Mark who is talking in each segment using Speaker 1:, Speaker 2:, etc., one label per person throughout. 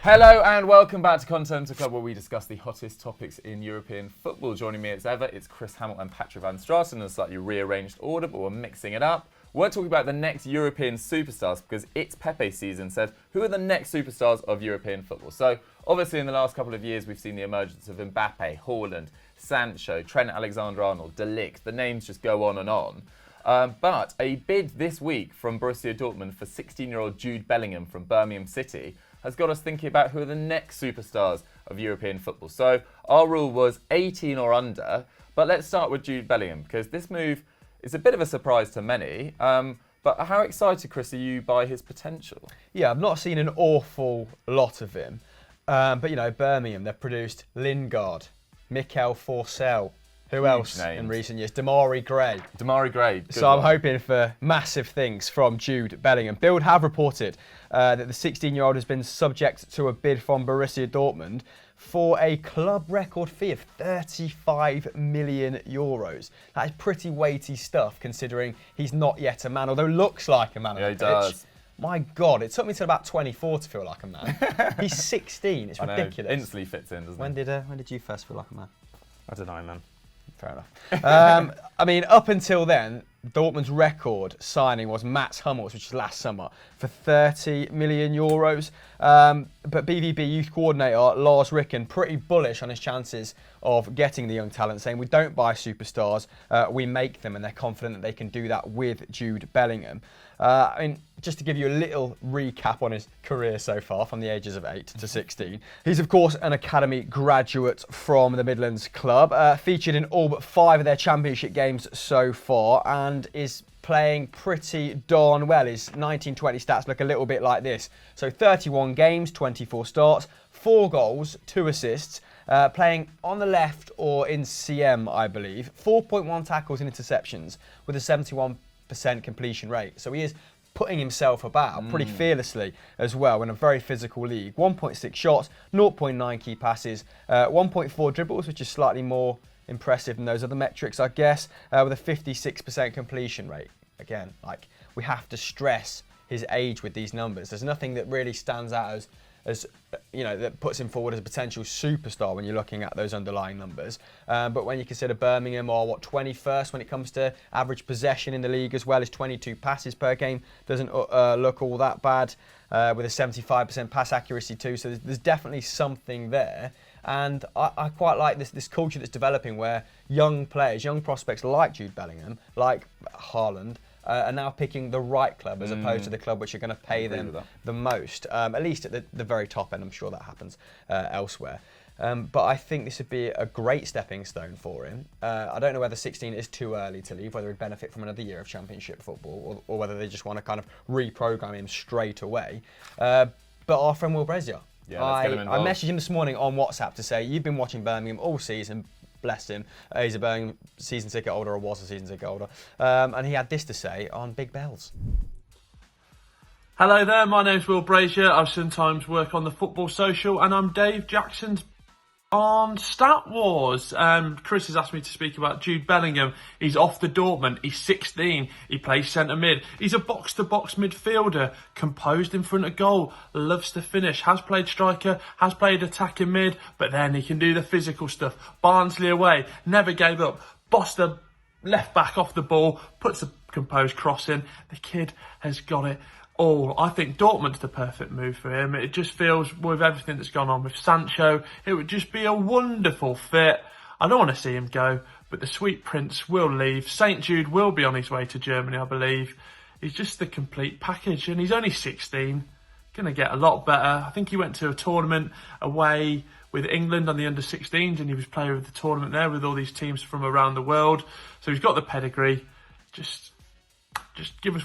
Speaker 1: Hello and welcome back to Continental Club, where we discuss the hottest topics in European football. Joining me as ever, it's Chris Hamill and Patrick Van Straten in a slightly rearranged order, but we're mixing it up. We're talking about the next European superstars because it's Pepe season, said who are the next superstars of European football. So obviously in the last couple of years we've seen the emergence of Mbappe, Haaland, Sancho, Trent Alexander-Arnold, De Ligt. The names just go on and on. But a bid this week from Borussia Dortmund for 16-year-old Jude Bellingham from Birmingham City has got us thinking about who are the next superstars of European football. So our rule was 18 or under, but let's start with Jude Bellingham because this move is a bit of a surprise to many. But how excited, Chris, are you by his potential?
Speaker 2: Yeah, I've not seen an awful lot of him. But, you know, Birmingham, they've produced Lingard, Mikel Forsell, who else in recent years? Demarai Gray.
Speaker 1: Demarai Gray.
Speaker 2: So I'm hoping for massive things from Jude Bellingham. Bild have reported that the 16-year-old has been subject to a bid from Borussia Dortmund for a club record fee of 35 million euros. That is pretty weighty stuff, considering he's not yet a man, although looks like a man on the pitch.
Speaker 1: Does.
Speaker 2: My God, it took me till about 24 to feel like a man. He's 16. It's ridiculous.
Speaker 1: Instantly fits in, doesn't
Speaker 2: it? When did you first feel like a man?
Speaker 3: I don't know, man.
Speaker 2: Fair enough. I mean, up until then, Dortmund's record signing was Mats Hummels, which is last summer, for 30 million euros. But BVB youth coordinator Lars Ricken pretty bullish on his chances of getting the young talent, saying we don't buy superstars, we make them, and they're confident that they can do that with Jude Bellingham. I mean, just to give you a little recap on his career so far, from the ages of 8 to 16. He's, of course, an academy graduate from the Midlands club, featured in all but 5 of their championship games so far, and is playing pretty darn well. His 19-20 stats look a little bit like this. So 31 games, 24 starts, 4 goals, 2 assists, playing on the left or in CM, I believe. 4.1 tackles and interceptions with a 71% completion rate. So he is putting himself about pretty fearlessly as well in a very physical league. 1.6 shots, 0.9 key passes, 1.4 dribbles, which is slightly more impressive than those other metrics, I guess, with a 56% completion rate. Again, like, we have to stress his age with these numbers. There's nothing that really stands out as you know, that puts him forward as a potential superstar when you're looking at those underlying numbers. But when you consider Birmingham are 21st when it comes to average possession in the league, as well as 22 passes per game, doesn't look all that bad, with a 75% pass accuracy too. So there's definitely something there. And I quite like this culture that's developing where young players, young prospects like Jude Bellingham, like Haaland, are now picking the right club as opposed to the club which are going to pay them the most, at least at the very top end. I'm sure that happens elsewhere. But I think this would be a great stepping stone for him. I don't know whether 16 is too early to leave, whether he'd benefit from another year of championship football, or whether they just want to kind of reprogram him straight away. But our friend Will Brescia, I messaged him this morning on WhatsApp to say, you've been watching Birmingham all season, bless him. He's a Birmingham season ticket holder, or was a season ticket holder. And he had this to say on Big Bells.
Speaker 3: Hello there, my name's Will Brazier. I sometimes work on the Football Social, and I'm Dave Jackson's on Stat Wars. Chris has asked me to speak about Jude Bellingham. He's off the Dortmund. He's 16. He plays centre mid. He's a box-to-box midfielder, composed in front of goal, loves to finish, has played striker, has played attacking mid, but then he can do the physical stuff. Barnsley away, never gave up, bossed the left back off the ball, puts a composed cross in. The kid has got it all. I think Dortmund's the perfect move for him. It just feels, with everything that's gone on with Sancho, it would just be a wonderful fit. I don't want to see him go, but the sweet prince will leave. St. Jude will be on his way to Germany, I believe. He's just the complete package, and he's only 16. Going to get a lot better. I think he went to a tournament away with England on the under-16s, and he was player of the tournament there with all these teams from around the world. So he's got the pedigree. Just give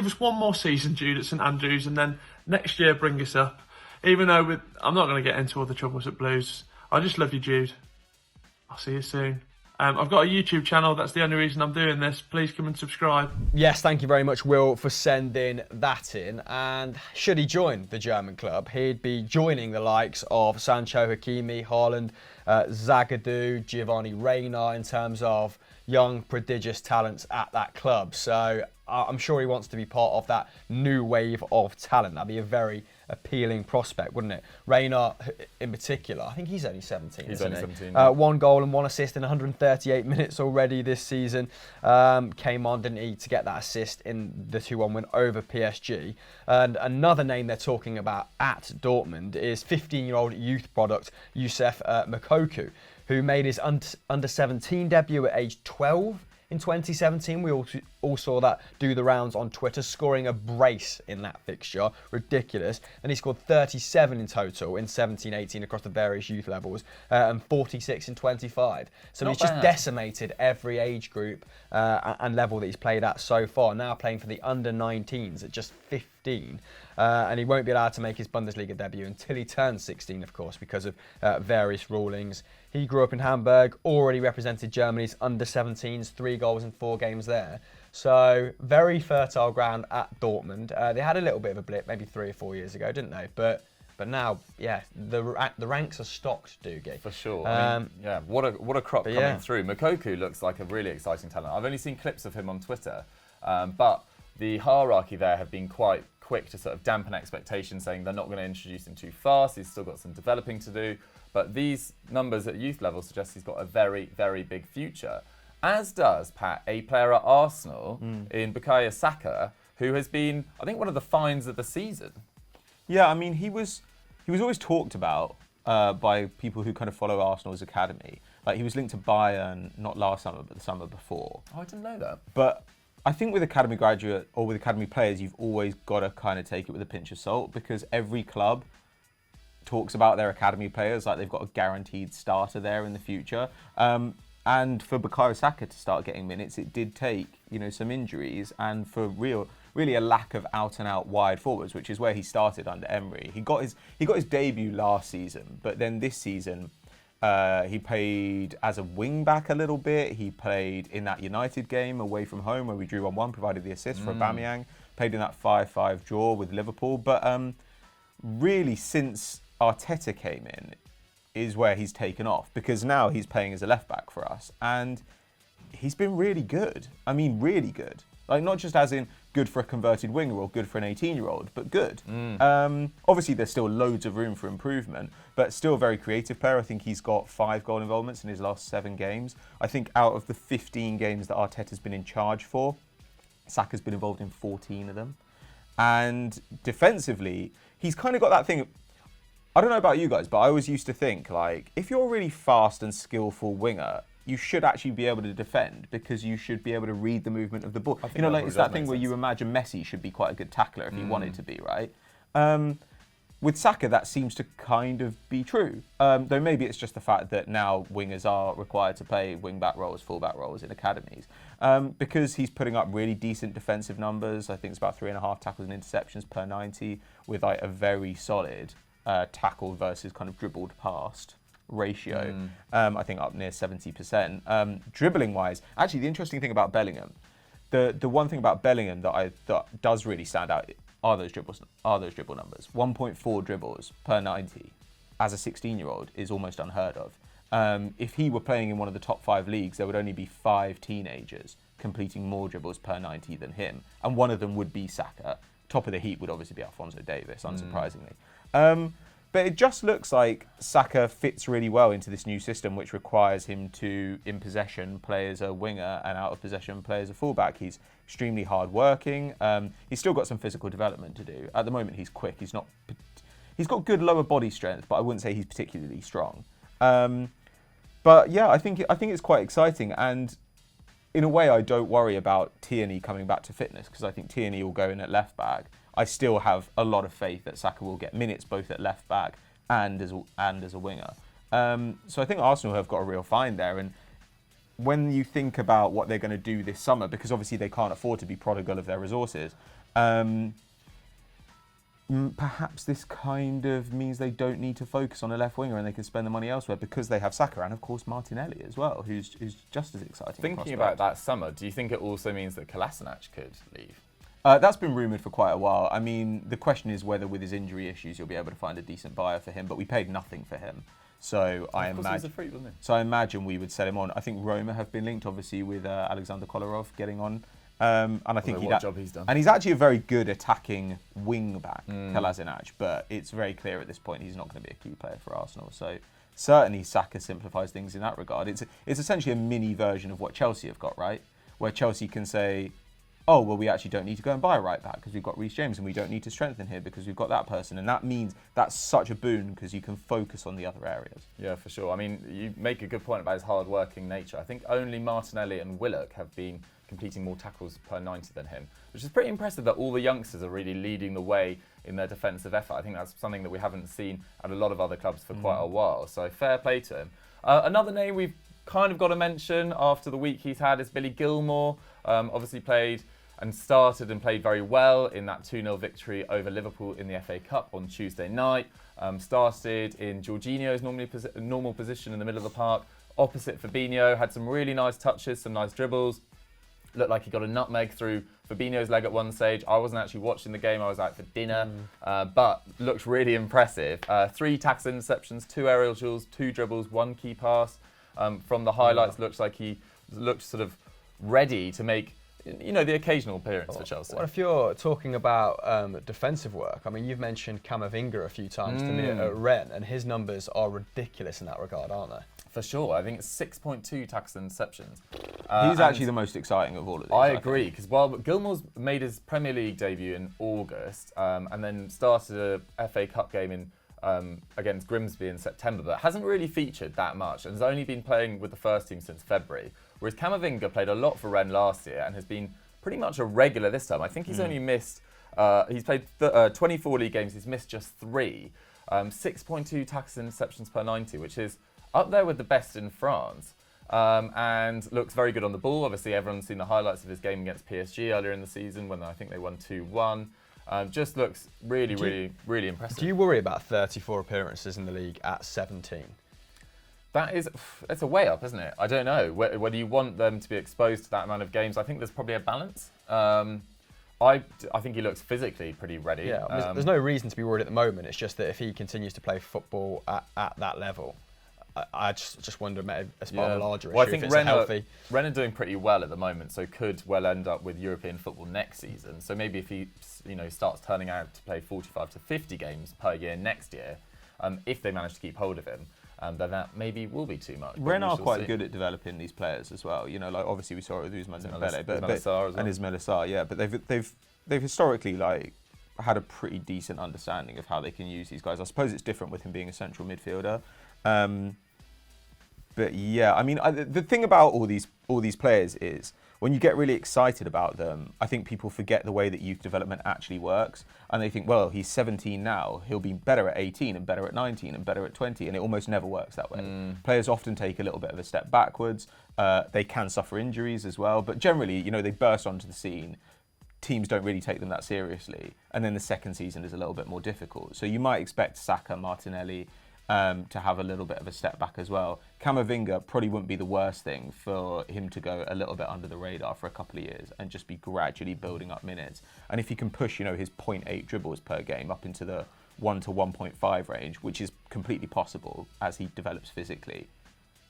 Speaker 3: us one more season, Jude, at St Andrews, and then next year bring us up. Even though I'm not going to get into all the troubles at Blues. I just love you, Jude. I'll see you soon. I've got a YouTube channel. That's the only reason I'm doing this. Please come and subscribe.
Speaker 2: Yes, thank you very much, Will, for sending that in. And should he join the German club, he'd be joining the likes of Sancho, Hakimi, Haaland, Zagadou, Giovanni Reina in terms of young, prodigious talents at that club. So I'm sure he wants to be part of that new wave of talent. That'd be a very appealing prospect, wouldn't it? Reina, in particular, I think he's only 17.
Speaker 1: He's
Speaker 2: isn't
Speaker 1: only
Speaker 2: he?
Speaker 1: 17. Yeah.
Speaker 2: 1 goal and 1 assist in 138 minutes already this season. Came on, didn't he, to get that assist in the 2-1 win over PSG. And another name they're talking about at Dortmund is 15-year-old youth product Youssef Moukoko, who made his under-17 debut at age 12 in 2017. We all saw that do the rounds on Twitter, scoring a brace in that fixture. Ridiculous. And he scored 37 in total in 17-18 across the various youth levels, and 46 in 25. So he's just decimated every age group and level that he's played at so far. Now playing for the under-19s at just 15. And he won't be allowed to make his Bundesliga debut until he turns 16, of course, because of various rulings. He grew up in Hamburg, already represented Germany's under-17s, 3 goals in 4 games there. So very fertile ground at Dortmund. They had a little bit of a blip maybe 3 or 4 years ago, didn't they? But now, yeah, the ranks are stocked, Doogie.
Speaker 1: For sure. I mean, yeah, what a crop coming through. Moukoko looks like a really exciting talent. I've only seen clips of him on Twitter, but the hierarchy there have been quite quick to sort of dampen expectations, saying they're not going to introduce him too fast. He's still got some developing to do. But these numbers at youth level suggest he's got a very, very big future. As does, Pat, a player at Arsenal in Bukayo Saka, who has been, I think, one of the finds of the season.
Speaker 4: Yeah, I mean, he was always talked about by people who kind of follow Arsenal's academy. Like, he was linked to Bayern, not last summer, but the summer before.
Speaker 1: Oh, I didn't know that.
Speaker 4: But I think with academy graduate or with academy players, you've always got to kind of take it with a pinch of salt, because every club talks about their academy players like they've got a guaranteed starter there in the future. And for Bukayo Saka to start getting minutes, it did take, some injuries, and for really a lack of out-and-out wide forwards, which is where he started under Emery. He got his debut last season, but then this season he played as a wing-back a little bit. He played in that United game away from home where we drew 1-1, provided the assist for Aubameyang. Played in that 5-5 draw with Liverpool. But really, since Arteta came in, is where he's taken off, because now he's playing as a left-back for us. And he's been really good. I mean, really good. Like, not just as in good for a converted winger or good for an 18-year-old, but good. Obviously, there's still loads of room for improvement, but still a very creative player. I think he's got 5 goal involvements in his last 7 games. I think out of the 15 games that Arteta's been in charge for, Saka's been involved in 14 of them. And defensively, he's kind of got that thing. I don't know about you guys, but I always used to think, like, if you're a really fast and skillful winger, you should actually be able to defend, because you should be able to read the movement of the ball. It's that thing where you imagine Messi should be quite a good tackler if he wanted to be, right? With Saka, that seems to kind of be true. Though maybe it's just the fact that now wingers are required to play wing-back roles, full-back roles in academies. Because he's putting up really decent defensive numbers. I think it's about 3.5 tackles and interceptions per 90, with like a very solid tackle versus kind of dribbled past ratio. I think up near 70%. Dribbling wise, actually the interesting thing about Bellingham, the one thing about Bellingham that does really stand out are those dribble numbers. 1.4 dribbles per 90 as a 16-year-old is almost unheard of. If he were playing in one of the top 5 leagues, there would only be 5 teenagers completing more dribbles per 90 than him, and one of them would be Saka. Top of the heap would obviously be Alphonso Davies, unsurprisingly. But it just looks like Saka fits really well into this new system, which requires him to, in possession, play as a winger, and out of possession, play as a fullback. He's extremely hard-working. He's still got some physical development to do. At the moment, he's quick. He's got good lower body strength, but I wouldn't say he's particularly strong. But yeah, I think it's quite exciting. And in a way, I don't worry about Tierney coming back to fitness, because I think Tierney will go in at left-back. I still have a lot of faith that Saka will get minutes both at left back and as a winger. So I think Arsenal have got a real find there. And when you think about what they're going to do this summer, because obviously they can't afford to be prodigal of their resources, perhaps this kind of means they don't need to focus on a left winger and they can spend the money elsewhere, because they have Saka and of course Martinelli as well, who's just as exciting.
Speaker 1: Thinking about that summer, do you think it also means that Kolasinac could leave?
Speaker 4: That's been rumoured for quite a while. I mean, the question is whether with his injury issues you'll be able to find a decent buyer for him, but we paid nothing for him. So I imagine we would sell him on. I think Roma have been linked, obviously, with Alexander Kolarov getting on. And I think
Speaker 1: what job he's done.
Speaker 4: And he's actually a very good attacking wing back, Kolasinac, but it's very clear at this point he's not going to be a key player for Arsenal. So certainly Saka simplifies things in that regard. It's essentially a mini version of what Chelsea have got, right? Where Chelsea can say, oh, well, we actually don't need to go and buy a right back because we've got Reece James, and we don't need to strengthen here because we've got that person. And that means that's such a boon because you can focus on the other areas.
Speaker 1: Yeah, for sure. I mean, you make a good point about his hard-working nature. I think only Martinelli and Willock have been completing more tackles per 90 than him, which is pretty impressive that all the youngsters are really leading the way in their defensive effort. I think that's something that we haven't seen at a lot of other clubs for quite a while. So fair play to him. Another name we've kind of got to mention after the week he's had is Billy Gilmour. Obviously started and played very well in that 2-0 victory over Liverpool in the FA Cup on Tuesday night. Started in Jorginho's normal position in the middle of the park, opposite Fabinho, had some really nice touches, some nice dribbles. Looked like he got a nutmeg through Fabinho's leg at one stage. I wasn't actually watching the game, I was out for dinner, but looked really impressive. 3 tackle interceptions, 2 aerial duels, 2 dribbles, 1 key pass. From the highlights, looks like he looked sort of ready to make the occasional appearance for Chelsea.
Speaker 2: Well, if you're talking about defensive work, I mean, you've mentioned Camavinga a few times to me at Rennes, and his numbers are ridiculous in that regard, aren't they?
Speaker 1: For sure. I think it's 6.2 tackles and interceptions.
Speaker 4: He's actually the most exciting of all of these.
Speaker 1: I agree, because while Gilmour's made his Premier League debut in August and then started a FA Cup game in against Grimsby in September, but hasn't really featured that much and has only been playing with the first team since February. Whereas Camavinga played a lot for Rennes last year and has been pretty much a regular this time. I think he's only missed, he's played 24 league games, he's missed just 3. 6.2 tackles and interceptions per 90, which is up there with the best in France. And looks very good on the ball. Obviously, everyone's seen the highlights of his game against PSG earlier in the season when I think they won 2-1. Just looks really impressive.
Speaker 2: Do you worry about 34 appearances in the league at 17?
Speaker 1: It's a way up, isn't it? I don't know whether you want them to be exposed to that amount of games. I think there's probably a balance. I think he looks physically pretty ready.
Speaker 2: Yeah, there's no reason to be worried at the moment. It's just that if he continues to play football at that level, I just wonder as part of a larger issue.
Speaker 1: Well, I think
Speaker 2: if it's healthy.
Speaker 1: Rennes are doing pretty well at the moment, so could well end up with European football next season. So maybe if he starts turning out to play 45 to 50 games per year next year, if they manage to keep hold of him, then that maybe will be too much.
Speaker 4: Rennes are quite good at developing these players as well. Like obviously we saw it with Ousmane Dembele, and Ismaila Sarr, yeah. But they've historically had a pretty decent understanding of how they can use these guys. I suppose it's different with him being a central midfielder. But yeah, I mean, the thing about all these players is when you get really excited about them, I think people forget the way that youth development actually works, and they think, well, he's 17 now, he'll be better at 18 and better at 19 and better at 20, and it almost never works that way. Players often take a little bit of a step backwards. They can suffer injuries as well, but generally, they burst onto the scene. Teams don't really take them that seriously, and then the second season is a little bit more difficult. So you might expect Saka, Martinelli, to have a little bit of a step back as well. Camavinga probably wouldn't be the worst thing for him to go a little bit under the radar for a couple of years and just be gradually building up minutes. And if he can push, his 0.8 dribbles per game up into the 1 to 1.5 range, which is completely possible as he develops physically,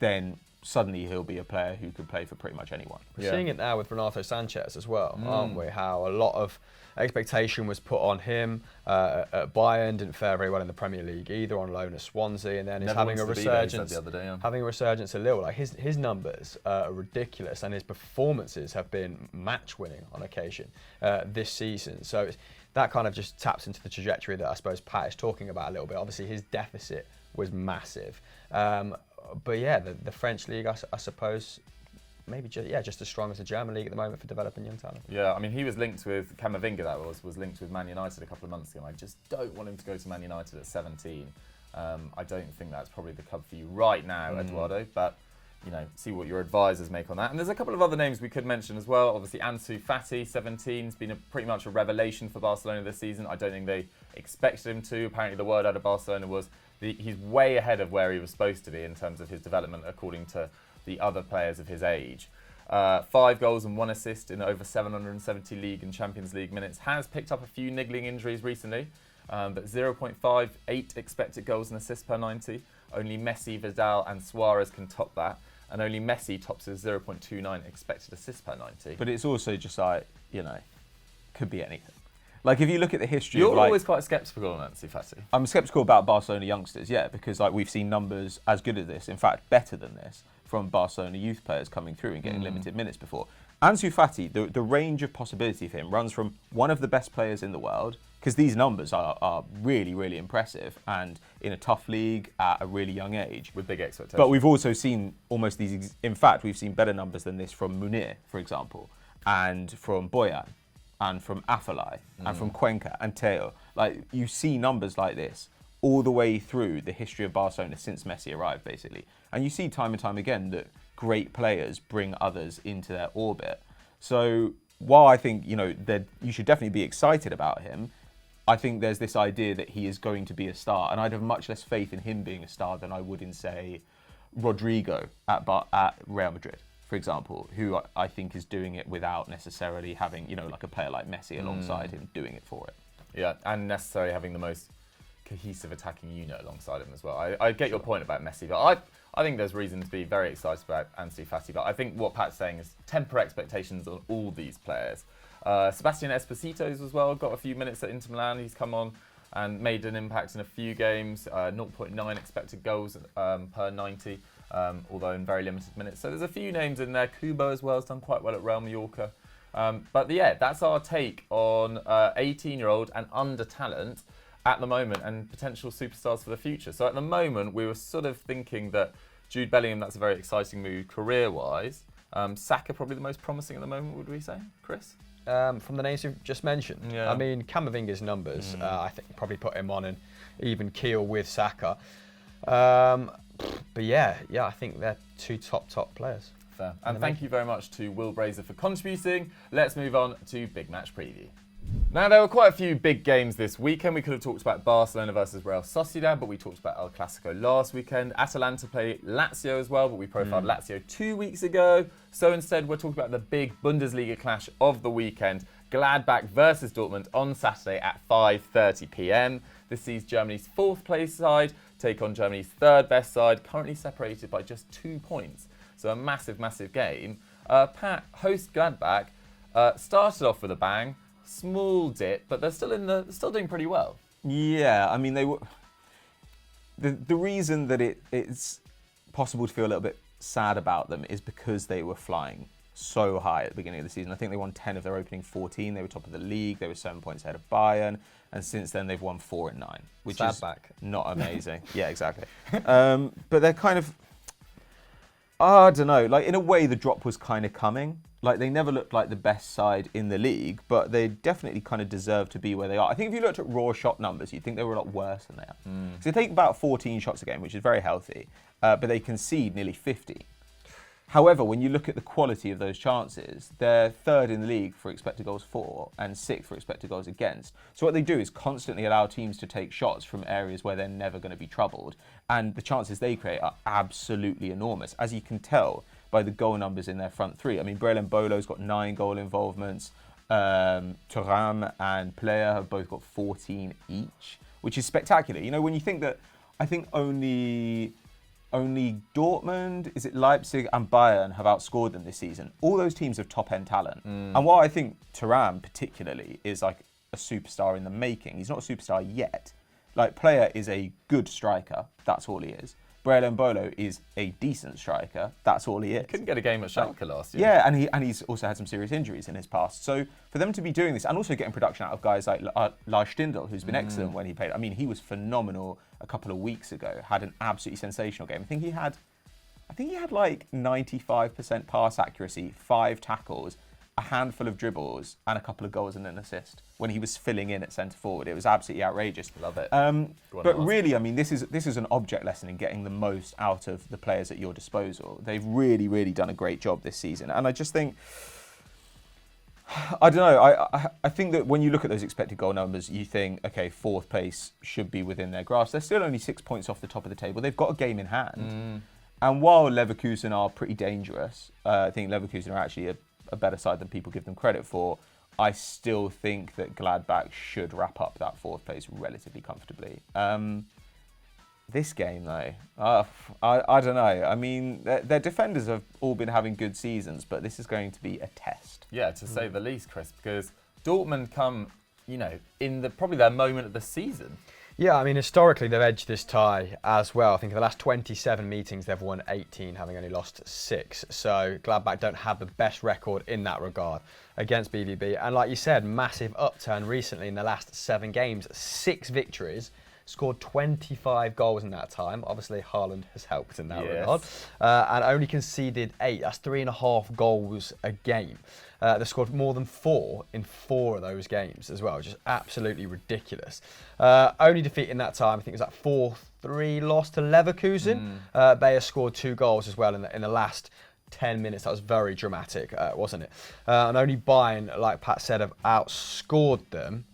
Speaker 4: then suddenly he'll be a player who could play for pretty much anyone.
Speaker 2: We're seeing it now with Renato Sanchez as well, aren't we? How a lot of expectation was put on him at Bayern, didn't fare very well in the Premier League either, on loan at Swansea, and then is having a resurgence.
Speaker 1: The other day, yeah.
Speaker 2: Having a resurgence at Lille. Like his numbers are ridiculous, and his performances have been match-winning on occasion this season. So that kind of just taps into the trajectory that I suppose Pat is talking about a little bit. Obviously, his deficit was massive. But yeah, the French league, I suppose, maybe just as strong as the German league at the moment for developing young talent.
Speaker 1: Yeah, I mean, he was linked with Camavinga. Was linked with Man United a couple of months ago. And I just don't want him to go to Man United at 17. I don't think that's probably the club for you right now, Eduardo. But see what your advisors make on that. And there's a couple of other names we could mention as well. Obviously, Ansu Fati, 17, has been pretty much a revelation for Barcelona this season. I don't think they expected him to. Apparently, the word out of Barcelona was he's way ahead of where he was supposed to be in terms of his development, according to the other players of his age. 5 goals and 1 assist in over 770 League and Champions League minutes. Has picked up a few niggling injuries recently, but 0.58 expected goals and assists per 90. Only Messi, Vidal and Suarez can top that. and only Messi tops his 0.29 expected assists per 90.
Speaker 4: But it's also just like, could be anything. Like if you look at the history
Speaker 1: You're
Speaker 4: of like,
Speaker 1: always quite sceptical on Ansu Fati.
Speaker 4: I'm sceptical about Barcelona youngsters, yeah, because like we've seen numbers as good as this, in fact better than this, from Barcelona youth players coming through and getting limited minutes before. Ansu Fati, the range of possibility for him runs from one of the best players in the world, because these numbers are really, really impressive, and in a tough league at a really young age.
Speaker 1: With big expectations.
Speaker 4: But we've also seen almost these, in fact, we've seen better numbers than this from Munir, for example, and from Boyan, and from Afellay, and from Cuenca and Teo. Like, you see numbers like this all the way through the history of Barcelona since Messi arrived, basically. And you see time and time again that great players bring others into their orbit. So while I think, that you should definitely be excited about him, I think there's this idea that he is going to be a star. And I'd have much less faith in him being a star than I would in, say, Rodrigo at Real Madrid, for example, who I think is doing it without necessarily having, like a player like Messi alongside him doing it for it.
Speaker 1: Yeah, and necessarily having the most cohesive attacking unit alongside him as well. I get your point about Messi, but I think there's reason to be very excited about Ansu Fati. But I think what Pat's saying is temper expectations on all these players. Sebastian Esposito's as well got a few minutes at Inter Milan. He's come on and made an impact in a few games. 0.9 expected goals per 90, although in very limited minutes. So there's a few names in there. Kubo as well has done quite well at Real Mallorca. But yeah, that's our take on 18-year-old and under talent at the moment and potential superstars for the future. So at the moment, we were sort of thinking that Jude Bellingham, that's a very exciting move career-wise. Saka probably the most promising at the moment, would we say, Chris?
Speaker 2: From the names you've just mentioned.
Speaker 1: Yeah.
Speaker 2: I mean, Camavinga's numbers, I think probably put him on an even keel with Saka. But yeah, I think they're two top players.
Speaker 1: Fair. And thank you very much to Will Brazer for contributing. Let's move on to Big Match Preview. Now, there were quite a few big games this weekend. We could have talked about Barcelona versus Real Sociedad, but we talked about El Clasico last weekend. Atalanta played Lazio as well, but we profiled Lazio 2 weeks ago. So instead, we're talking about the big Bundesliga clash of the weekend, Gladbach versus Dortmund on Saturday at 5:30 p.m. This sees Germany's fourth place side take on Germany's third best side, currently separated by just 2 points. So a massive, massive game. Pat, host Gladbach, started off with a bang. Small dip, but they're still doing pretty well.
Speaker 4: Yeah, I mean, they were. The reason that it's possible to feel a little bit sad about them is because they were flying so high at the beginning of the season. I think they won 10 of their opening 14. They were top of the league. They were 7 points ahead of Bayern, and since then they've won 4 and 9, which
Speaker 2: sad
Speaker 4: is
Speaker 2: back.
Speaker 4: Not amazing. Yeah, exactly. But they're kind of. I don't know. Like, in a way, the drop was kind of coming. Like, they never looked like the best side in the league, but they definitely kind of deserve to be where they are. I think if you looked at raw shot numbers, you'd think they were a lot worse than they are. So they take about 14 shots a game, which is very healthy, but they concede nearly 50. However, when you look at the quality of those chances, they're third in the league for expected goals for and sixth for expected goals against. So what they do is constantly allow teams to take shots from areas where they're never going to be troubled. And the chances they create are absolutely enormous, as you can tell by the goal numbers in their front three. I mean, Brelin Bolo's got 9 goal involvements. Thuram and Player have both got 14 each, which is spectacular. You know, when you think that, I think only Dortmund, is it Leipzig and Bayern have outscored them this season. All those teams have top-end talent. And while I think Thuram particularly is like a superstar in the making, he's not a superstar yet. Like, Player is a good striker, that's all he is. Brelin Bolo is a decent striker, that's all he is.
Speaker 1: Couldn't get a game at Schalke last year.
Speaker 4: Yeah, and he's also had some serious injuries in his past. So for them to be doing this, and also getting production out of guys like Lars Stindl, who's been excellent when he played. I mean, he was phenomenal a couple of weeks ago, had an absolutely sensational game. I think he had like 95% pass accuracy, 5 tackles, a handful of dribbles, and a couple of goals and an assist when he was filling in at centre forward. It was absolutely outrageous.
Speaker 1: Love it.
Speaker 4: But really, I mean, this is an object lesson in getting the most out of the players at your disposal. They've really, really done a great job this season, and I just think, I don't know. I think that when you look at those expected goal numbers, you think, okay, 4th place should be within their grasp. They're still only 6 points off the top of the table. They've got a game in hand, and while Leverkusen are pretty dangerous, I think Leverkusen are actually a better side than people give them credit for. I still think that Gladbach should wrap up that 4th place relatively comfortably. This game, though, I don't know. I mean, their defenders have all been having good seasons, but this is going to be a test.
Speaker 1: Yeah, to say the least, Chris, because Dortmund come, in probably their moment of the season.
Speaker 2: Yeah, I mean, historically, they've edged this tie as well. I think in the last 27 meetings, they've won 18, having only lost 6. So Gladbach don't have the best record in that regard against BVB. And like you said, massive upturn recently in the last 7 games. 6 victories, scored 25 goals in that time. Obviously, Haaland has helped in that regard. And only conceded 8. That's 3.5 goals a game. They scored more than 4 in 4 of those games as well, just absolutely ridiculous. Only defeat in that time, I think it was that 4-3 loss to Leverkusen. Bayer scored 2 goals as well in the last 10 minutes. That was very dramatic, wasn't it? And only Bayern, like Pat said, have outscored them.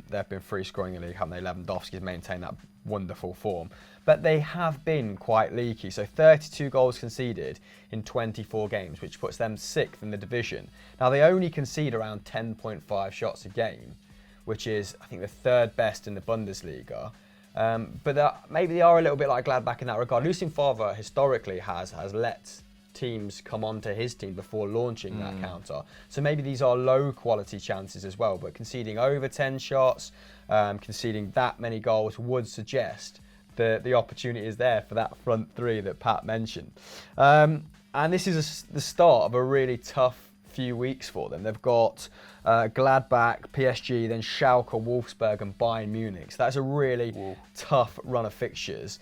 Speaker 2: They've been free scoring in the league, haven't they? Lewandowski's maintained that wonderful form. But they have been quite leaky. So 32 goals conceded in 24 games, which puts them 6th in the division. Now, they only concede around 10.5 shots a game, which is, I think, the 3rd best in the Bundesliga. But maybe they are a little bit like Gladbach in that regard. Lucien Favre historically has let teams come onto his team before launching that counter. So maybe these are low quality chances as well, but conceding over 10 shots, conceding that many goals would suggest that the opportunity is there for that front 3 that Pat mentioned. And this is the start of a really tough few weeks for them. They've got Gladbach, PSG, then Schalke, Wolfsburg and Bayern Munich. So that's a really tough run of fixtures.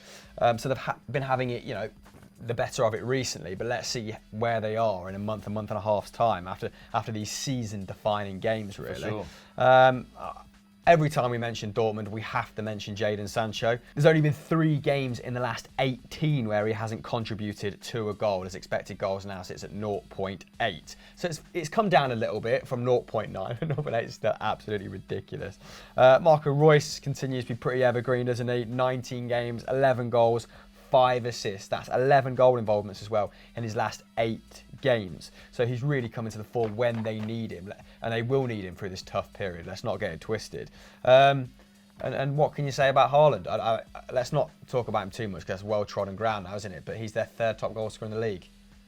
Speaker 2: So they've been having it, the better of it recently, but let's see where they are in a month and a half's time after these season-defining games, really.
Speaker 1: For sure.
Speaker 2: Every time we mention Dortmund, we have to mention Jadon Sancho. There's only been 3 games in the last 18 where he hasn't contributed to a goal. His expected goals now sits at 0.8. So it's come down a little bit from 0.9. 0.8 is still absolutely ridiculous. Marco Reus continues to be pretty evergreen, doesn't he? 19 games, 11 goals, 5 assists. That's 11 goal involvements as well in his last 8 games. So he's really coming to the fore when they need him, and they will need him through this tough period. Let's not get it twisted. And what can you say about Haaland? Let's not talk about him too much because that's well-trodden ground now, isn't it? But he's their 3rd top goal scorer in the league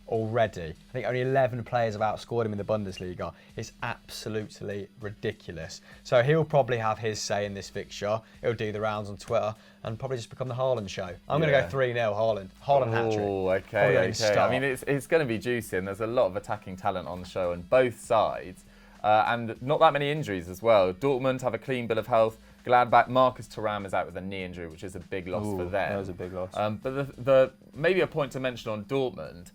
Speaker 2: already. I think only 11 players have outscored him in the Bundesliga. It's absolutely ridiculous. So he'll probably have his say in this fixture. He'll do the rounds on Twitter and probably just become the Haaland show. I'm going to go 3-0 Haaland. Haaland hat-trick.
Speaker 1: Oh, okay. I mean, it's going to be juicy, and there's a lot of attacking talent on the show on both sides. And not that many injuries as well. Dortmund have a clean bill of health. Gladbach, Marcus Thuram is out with a knee injury, which is a big loss for them.
Speaker 4: That was a big loss.
Speaker 1: But the maybe a point to mention on Dortmund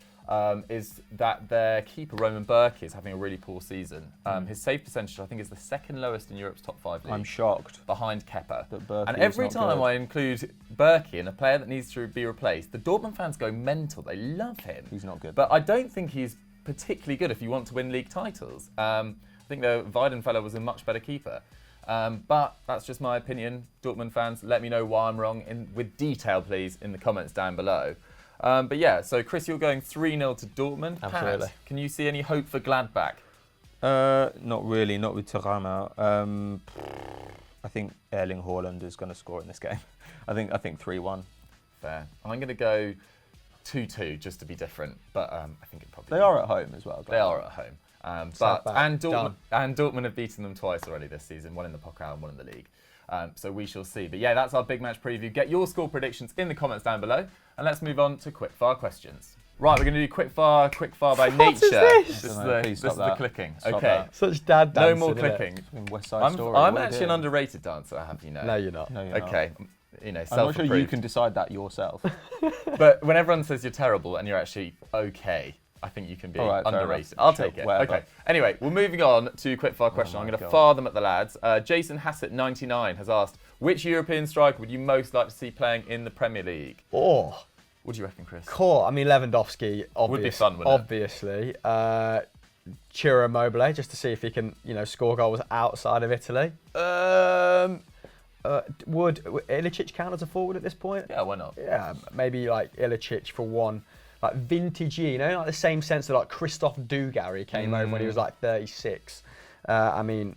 Speaker 1: is that their keeper, Roman Bürki, is having a really poor season. His save percentage, I think, is the 2nd lowest in Europe's top 5 leagues.
Speaker 4: I'm shocked.
Speaker 1: Behind Kepa.
Speaker 4: And
Speaker 1: every time I include Bürki in a player that needs to be replaced, the Dortmund fans go mental. They love him.
Speaker 4: He's not good.
Speaker 1: But I don't think he's particularly good if you want to win league titles. I think the Weidenfeller was a much better keeper. But that's just my opinion. Dortmund fans, let me know why I'm wrong with detail, please, in the comments down below. But yeah, so Chris, you're going 3-0 to Dortmund.
Speaker 2: Absolutely.
Speaker 1: Pat, can you see any hope for Gladbach?
Speaker 4: Not really, not with Thuram out. I think Erling Haaland is going to score in this game. I think 3-1.
Speaker 1: Fair. I'm going to go 2-2 just to be different, but I think it probably.
Speaker 4: They are at home as well.
Speaker 1: They are at home. Dortmund have beaten them twice already this season, one in the Pokal and one in the league. So we shall see. But yeah, that's our big match preview. Get your score predictions in the comments down below, and let's move on to quickfire questions. Right, we're going to do quickfire by nature.
Speaker 2: This
Speaker 1: is the clicking.
Speaker 4: Stop
Speaker 1: okay.
Speaker 4: that.
Speaker 2: Such dad dancing.
Speaker 1: No more clicking.
Speaker 4: West Side Story.
Speaker 1: I'm actually an underrated dancer, I have you know.
Speaker 2: No, you're not.
Speaker 4: No, you're not.
Speaker 1: Okay.
Speaker 4: I'm not sure you can decide that yourself.
Speaker 1: But when everyone says you're terrible and you're actually okay, I think you can be underrated. I'll take it.
Speaker 4: Whatever.
Speaker 1: Okay. Anyway, we're moving on to quickfire question. I'm going to fire them at the lads. Jason Hassett 99 has asked, which European striker would you most like to see playing in the Premier League?
Speaker 2: Oh.
Speaker 1: What do you reckon, Chris?
Speaker 2: Cool. I mean, Lewandowski,
Speaker 1: would be fun, wouldn't it?
Speaker 2: obviously. Ciro Immobile, just to see if he can, score goals outside of Italy. Would Ilicic count as a forward at this point?
Speaker 1: Yeah, why not?
Speaker 2: Yeah, maybe like Ilicic for one, like vintagey, like the same sense that like Christophe Dugarry came over when he was like 36. I mean,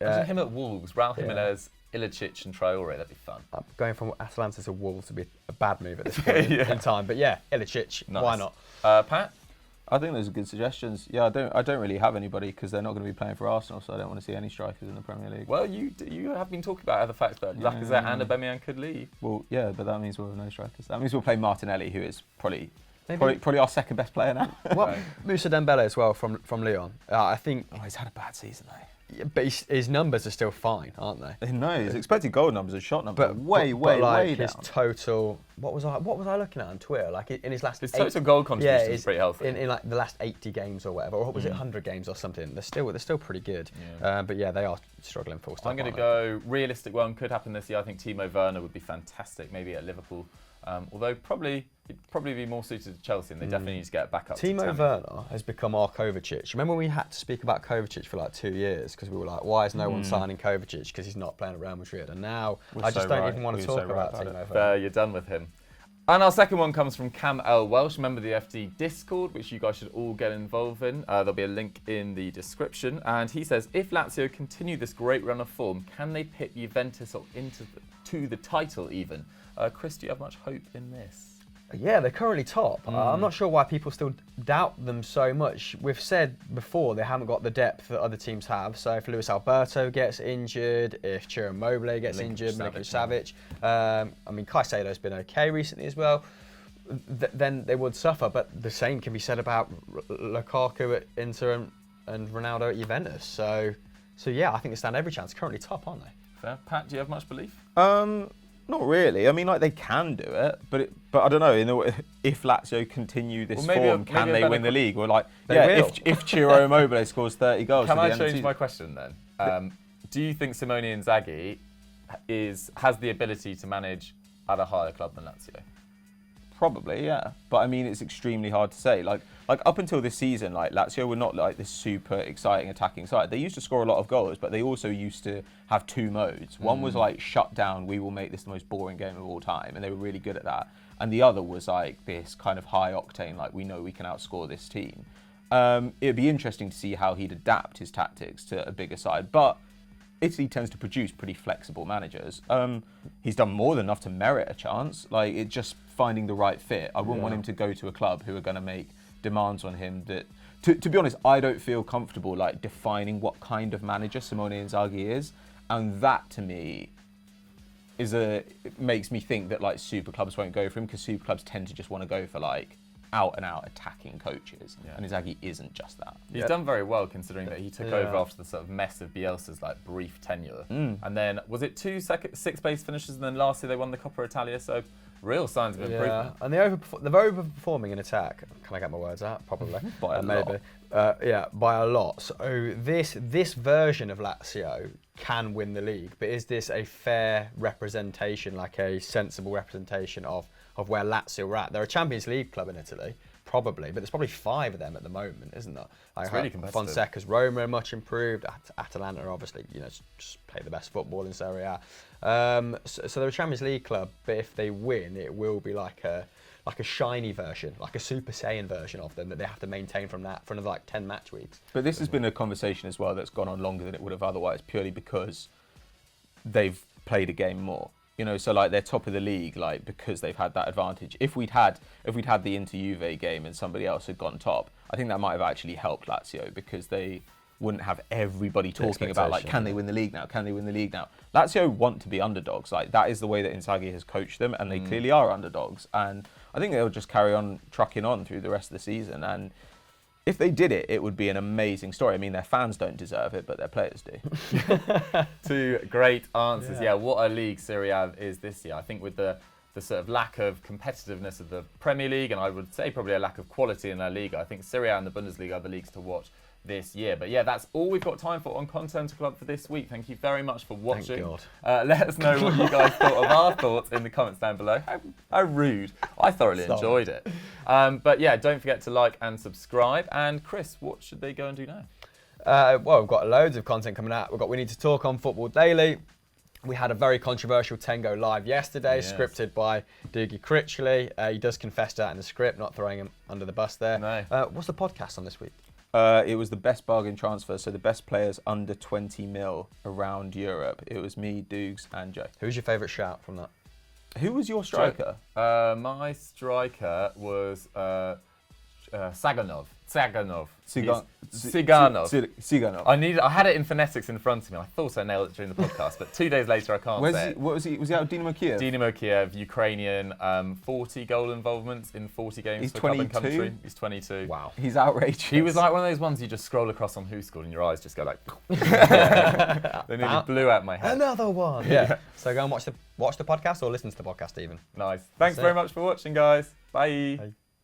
Speaker 1: Imagine him at Wolves, Raul Jimenez Ilicic and Traore, that'd be fun.
Speaker 2: Going from Atalanta to Wolves would be a bad move at this point in time. But yeah, Ilicic,
Speaker 1: Nice.
Speaker 2: why not?
Speaker 1: Pat?
Speaker 4: I think those are good suggestions. Yeah, I don't really have anybody because they're not going to be playing for Arsenal, so I don't want to see any strikers in the Premier League.
Speaker 1: Well, you have been talking about other facts that Lacazette and Aubameyang could leave.
Speaker 4: Well, yeah, but that means we'll have no strikers. That means we'll play Martinelli, who is probably our second best player now.
Speaker 2: What? Moussa Dembele as well from Lyon. I think.
Speaker 4: Oh, he's had a bad season though.
Speaker 2: Yeah, but his numbers are still fine, aren't they?
Speaker 4: No, his expected goal numbers and shot numbers are way
Speaker 2: his
Speaker 4: down.
Speaker 2: total. What was I looking at on Twitter? Like in his last.
Speaker 1: His total goal contribution is pretty healthy.
Speaker 2: In like the last 80 games or whatever, or was it 100 games or something? They're still pretty good. Yeah. But yeah, they are struggling full stop.
Speaker 1: I'm going to go realistic one. Could happen this year. I think Timo Werner would be fantastic. Maybe at Liverpool. Although he'd probably be more suited to Chelsea, and they definitely need to get back up.
Speaker 2: Timo Werner has become our Kovacic. Remember when we had to speak about Kovacic for like 2 years because we were like, why is no one signing Kovacic because he's not playing at Real Madrid? And now I just don't even want to talk about Timo Werner.
Speaker 1: You're done with him. And our second one comes from Cam L. Welsh. Remember the FD Discord, which you guys should all get involved in. There'll be a link in the description. And he says, if Lazio continue this great run of form, can they pick Juventus to the title even? Chris, do you have much hope in this?
Speaker 2: Yeah, they're currently top. I'm not sure why people still doubt them so much. We've said before they haven't got the depth that other teams have. So if Luis Alberto gets injured, if Ciro Immobile gets injured, Milinkovic-Savic, I mean Caicedo's been okay recently as well. Then they would suffer. But the same can be said about Lukaku at Inter and Ronaldo at Juventus. So yeah, I think they stand every chance. Currently top, aren't they?
Speaker 1: Fair. Pat, do you have much belief?
Speaker 4: Not really. I mean, like they can do it, but I don't know. If Lazio continue this form, can they win the league? Or like, if Ciro Immobile scores 30 goals,
Speaker 1: can I change my question then? Do you think Simone Inzaghi has the ability to manage at a higher club than Lazio?
Speaker 4: Probably, yeah. But I mean, it's extremely hard to say. Like up until this season, like Lazio were not like this super exciting attacking side. They used to score a lot of goals, but they also used to have two modes. One was like shut down, we will make this the most boring game of all time, and they were really good at that. And the other was like this kind of high octane, like we know we can outscore this team. It'd be interesting to see how he'd adapt his tactics to a bigger side, but Italy tends to produce pretty flexible managers. He's done more than enough to merit a chance. Like it's just finding the right fit. I wouldn't want him to go to a club who are going to make demands on him that, to be honest, I don't feel comfortable like defining what kind of manager Simone Inzaghi is, and that to me it makes me think that like super clubs won't go for him because super clubs tend to just want to go for like out and out attacking coaches, and Inzaghi isn't just that.
Speaker 1: He's done very well considering that he took over after the sort of mess of Bielsa's like brief tenure, and then was it 2 six-place finishes, and then last year they won the Coppa Italia. So real signs of improvement.
Speaker 2: And they're overperforming in attack. Can I get my words out? Probably.
Speaker 4: By a
Speaker 2: maybe. By a lot. So this version of Lazio can win the league, but is this a fair representation, like a sensible representation of where Lazio are at? They're a Champions League club in Italy, probably, but there's probably 5 of them at the moment, isn't there?
Speaker 1: It's really competitive.
Speaker 2: Fonseca's Roma are much improved. Atalanta are obviously, just play the best football in Serie A. So they're a Champions League club, but if they win, it will be like a shiny version, like a Super Saiyan version of them that they have to maintain for another like 10 match weeks.
Speaker 4: But this has been a conversation as well that's gone on longer than it would have otherwise, purely because they've played a game more. So like they're top of the league, like because they've had that advantage. If we'd had the Inter Juve game and somebody else had gone top, I think that might have actually helped Lazio because they wouldn't have everybody talking about like, can they win the league now? Can they win the league now? Lazio want to be underdogs. Like that is the way that Inzaghi has coached them, and they clearly are underdogs. And I think they'll just carry on trucking on through the rest of the season. And if they did it, it would be an amazing story. I mean, their fans don't deserve it, but their players do.
Speaker 1: 2 great answers. Yeah, what a league Serie A is this year. I think with the sort of lack of competitiveness of the Premier League, and I would say probably a lack of quality in La Liga, I think Serie A and the Bundesliga are the leagues to watch this year. But yeah, that's all we've got time for on Continental Club for this week. Thank you very much for watching.
Speaker 2: Thank God.
Speaker 1: Let us know what you guys thought of our thoughts in the comments down below. How rude. I thoroughly enjoyed it. But yeah, don't forget to like and subscribe. And Chris, what should they go and do now?
Speaker 2: Well, we've got loads of content coming out. We need to talk on Football Daily. We had a very controversial Tengo live yesterday, scripted by Dougie Critchley. He does confess to that in the script, not throwing him under the bus there.
Speaker 1: No.
Speaker 2: What's the podcast on this week?
Speaker 4: It was the best bargain transfer, so the best players under 20 mil around Europe. It was me, Dukes, and Joe.
Speaker 2: Who's your favourite shout from that?
Speaker 4: Who was your striker?
Speaker 1: My striker was Saganov. Siganov. I had it in phonetics in front of me. I thought I nailed it during the podcast, but 2 days later I can't say it.
Speaker 4: What was he? Was he out of Dynamo Kiev?
Speaker 1: Dynamo Kiev, Ukrainian, 40 goal involvements in 40 games
Speaker 4: He's
Speaker 1: for club and
Speaker 4: 22?
Speaker 1: country. He's 22.
Speaker 2: Wow.
Speaker 4: He's outrageous.
Speaker 1: He was like one of those ones you just scroll across on Who Scored and your eyes just go like... They nearly blew out my head.
Speaker 2: Another one. Yeah. So go and watch the podcast or listen to the podcast even.
Speaker 1: Nice. Thanks very much for watching, guys. Bye.
Speaker 2: Bye.